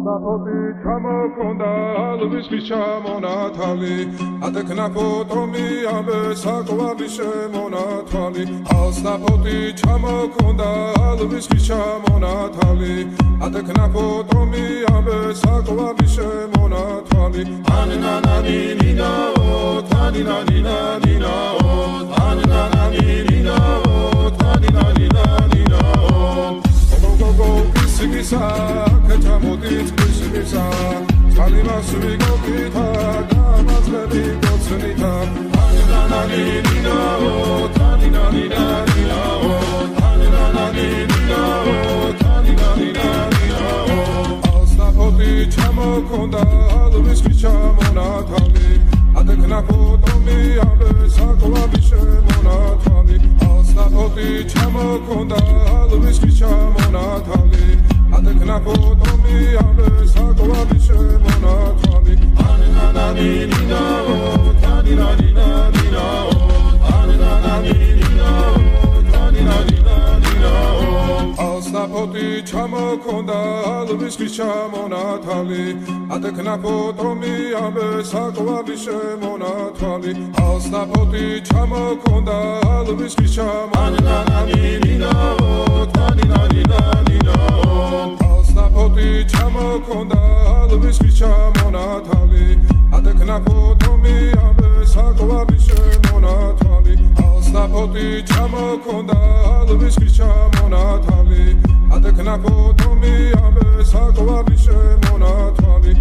Alsapoti ჩამოქონდა ალვის ჩამონათალი ატექნა ფოტომი ამბე საკვარი შემონათალი Alsapoti ჩამოქონდა ალვის ჩამონათალი ატექნა ფოტომი ამბე საკვარი შემონათალი ანანანინინაო თანინანინანინაო ანანანინინაო თანინანინანინაო გოგო ისიგისა კეთამოდით ისიგისა Salimasuvi gopita gamazlevi gotsunita Anananina-o, taninanina-nina-o Anananina-o, taninanina-nina-o Alsapoti çamokonda alvis çamonatali Atekna potomi ambe saklavi shemonatali Alsapoti çamokonda alvis çamonatali Atekna potomi ambe saklavi shemonatali Anananina-o, taninanina-nina-o Anananina-o, taninanina-nina-o Alsapoti çamokonda alvis çamonatali Atekna potomi ambe saklavi shemonatali Alsapoti çamokonda alvis çamonatali Anananina-o, taninanina-nina-o Alsapoti çamokonda alvis çamonatali Atekna potomi ambe saklavi shemonatali Alsapoti çamokonda alvis çamonatali Atekna potomi ambe saklavi shemonatali